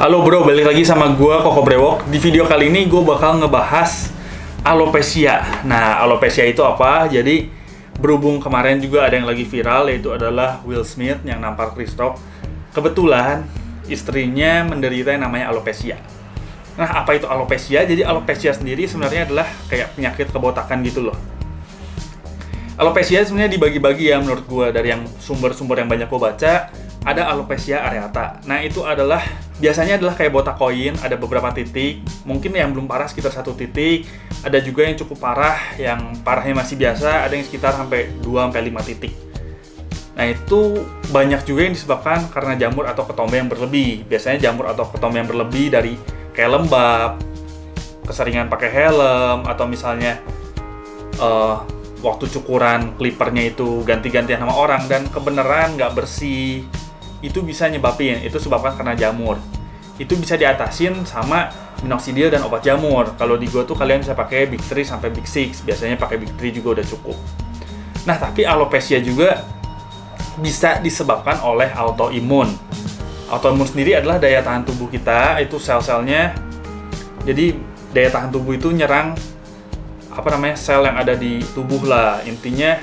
Halo bro, balik lagi sama gua Koko Brewok. Di video kali ini gue bakal ngebahas alopecia. Nah, alopecia itu apa? Jadi berhubung kemarin juga ada yang lagi viral, yaitu adalah Will Smith yang nampar Chris Rock. Kebetulan istrinya menderita yang namanya alopecia. Nah, apa itu alopecia? Jadi alopecia sendiri sebenarnya adalah kayak penyakit kebotakan gitu loh. Alopecia sebenarnya dibagi-bagi ya menurut gue dari yang sumber-sumber yang banyak gue baca. Ada alopecia areata. Nah, itu adalah biasanya adalah kayak botak koin, ada beberapa titik. Mungkin yang belum parah sekitar 1 titik. Ada juga yang cukup parah, yang parahnya masih biasa, ada yang sekitar sampai 2-5 titik. Nah, itu banyak juga yang disebabkan karena jamur atau ketombe yang berlebih. Biasanya jamur atau ketombe yang berlebih dari kayak lembab, keseringan pakai helm, atau misalnya waktu cukuran clippernya itu ganti-gantian sama orang dan kebenaran nggak bersih, itu bisa nyebabin, itu sebabkan karena jamur. Itu bisa diatasin sama minoxidil dan obat jamur. Kalau di gua tuh kalian bisa pakai Big 3 sampai Big 6, biasanya pakai Big 3 juga udah cukup. Nah, tapi alopecia juga bisa disebabkan oleh autoimun. Autoimun sendiri adalah daya tahan tubuh kita, itu sel-selnya. Jadi daya tahan tubuh itu nyerang sel yang ada di tubuh lah. Intinya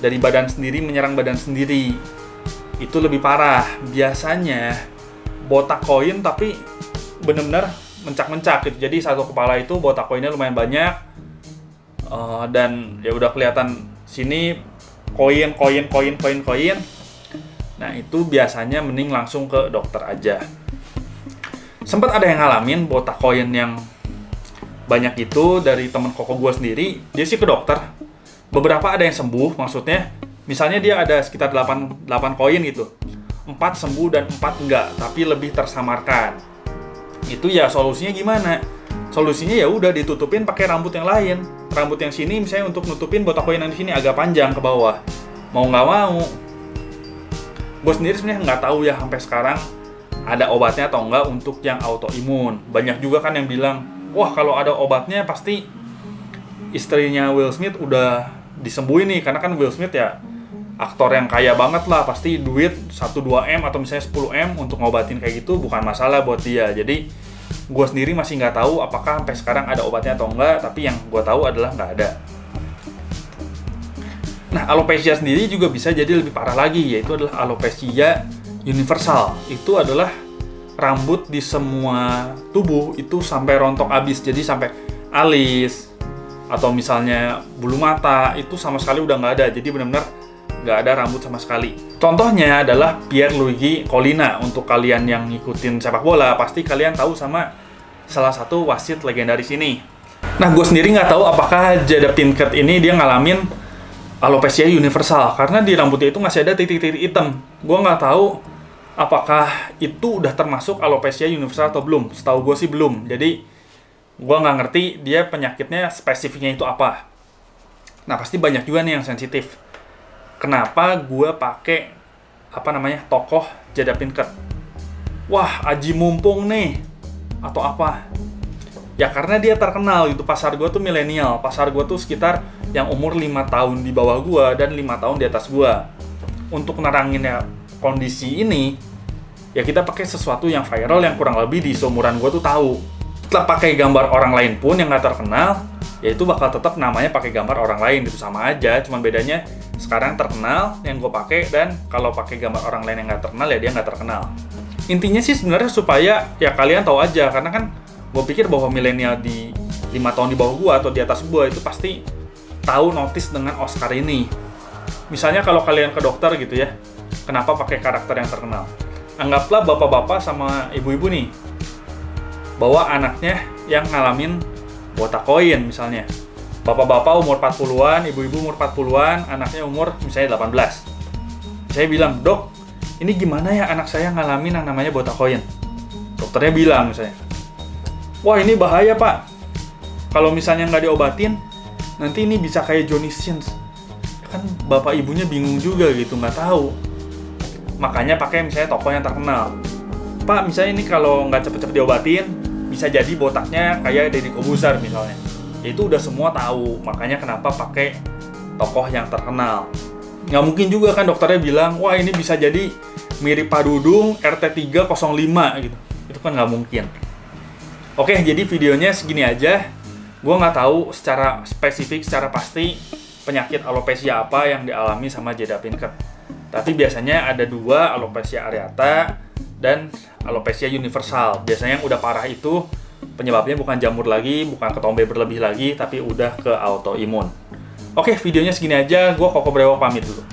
dari badan sendiri menyerang badan sendiri. Itu lebih parah. Biasanya botak koin tapi benar-benar mencak-mencak gitu. Jadi satu kepala itu botak koinnya lumayan banyak. Dan ya udah kelihatan sini koin. Nah, itu biasanya mending langsung ke dokter aja. Sempat ada yang ngalamin botak koin yang banyak itu dari temen Koko gue sendiri. Dia sih ke dokter. Beberapa ada yang sembuh, maksudnya misalnya dia ada sekitar 8 koin gitu, 4 sembuh dan 4 enggak, tapi lebih tersamarkan. Itu ya solusinya gimana? Solusinya ya udah ditutupin pakai rambut yang lain. Rambut yang sini misalnya untuk nutupin botak koin yang di sini agak panjang ke bawah. Mau nggak mau. Gue sendiri sebenarnya nggak tahu ya sampai sekarang ada obatnya atau enggak untuk yang autoimun. Banyak juga kan yang bilang, wah kalau ada obatnya pasti istrinya Will Smith udah disembuhin nih. Karena kan Will Smith ya aktor yang kaya banget lah, pasti duit 1-2 M atau misalnya 10 M untuk ngobatin kayak gitu bukan masalah buat dia. Jadi gue sendiri masih nggak tahu apakah sampai sekarang ada obatnya atau enggak, tapi yang gue tahu adalah nggak ada. Nah, alopecia sendiri juga bisa jadi lebih parah lagi, yaitu adalah alopecia universal. Itu adalah rambut di semua tubuh itu sampai rontok abis, jadi sampai alis atau misalnya bulu mata itu sama sekali udah nggak ada, jadi benar-benar nggak ada rambut sama sekali. Contohnya adalah Pierluigi Collina. Untuk kalian yang ngikutin sepak bola pasti kalian tahu sama salah satu wasit legendaris ini. Nah, gue sendiri nggak tahu apakah Jada Pinkett ini dia ngalamin alopecia universal karena di rambutnya itu masih ada titik-titik hitam. Gue nggak tahu apakah itu udah termasuk alopecia universal atau belum. Setahu gue sih belum. Jadi gue nggak ngerti dia penyakitnya spesifiknya itu apa. Nah, pasti banyak juga nih yang sensitif. Kenapa gue pakai tokoh Jada Pinkett? Wah, Aji Mumpung nih atau apa? Ya karena dia terkenal gitu. Pasar gue tuh milenial. Pasar gue tuh sekitar yang umur 5 tahun di bawah gue dan 5 tahun di atas gue. Untuk nerangin ya kondisi ini, ya kita pakai sesuatu yang viral yang kurang lebih di seumuran gue tuh tahu. Setelah pakai gambar orang lain pun yang nggak terkenal, ya itu bakal tetap namanya pakai gambar orang lain gitu, sama aja. Cuman bedanya sekarang terkenal yang gue pakai, dan kalau pakai gambar orang lain yang nggak terkenal ya dia nggak terkenal. Intinya sih sebenarnya supaya ya kalian tahu aja, karena kan gue pikir bahwa milenial di 5 tahun di bawah gue atau di atas gue itu pasti tahu notice dengan Oscar ini. Misalnya kalau kalian ke dokter gitu ya, kenapa pakai karakter yang terkenal? Anggaplah bapak-bapak sama ibu-ibu nih bawa anaknya yang ngalamin botak koin misalnya. Bapak-bapak umur 40-an, ibu-ibu umur 40-an, anaknya umur misalnya 18. Saya bilang, "Dok, ini gimana ya anak saya ngalamin yang namanya botak koin?" Dokternya bilang misalnya, "Wah, ini bahaya, Pak. Kalau misalnya nggak diobatin, nanti ini bisa kayak Johnny Sins." Kan bapak ibunya bingung juga gitu, nggak tahu. Makanya pakai misalnya tokoh yang terkenal. "Pak, misalnya ini kalau nggak cepet-cepet diobatin, bisa jadi botaknya kayak Deddy Corbuzier misalnya." Itu udah semua tahu, makanya kenapa pakai tokoh yang terkenal. Nggak mungkin juga kan dokternya bilang, wah ini bisa jadi mirip Pak Dudung RT 305 gitu. Itu Itu kan nggak mungkin. Oke, jadi videonya segini aja. Gue nggak tahu secara spesifik, secara pasti penyakit alopecia apa yang dialami sama Jada Pinkett. Tapi biasanya ada dua, alopecia areata dan alopecia universal. Biasanya yang udah parah itu penyebabnya bukan jamur lagi, bukan ketombe berlebih lagi, tapi udah ke autoimun. Oke, videonya segini aja. Gue Koko Brewok pamit dulu.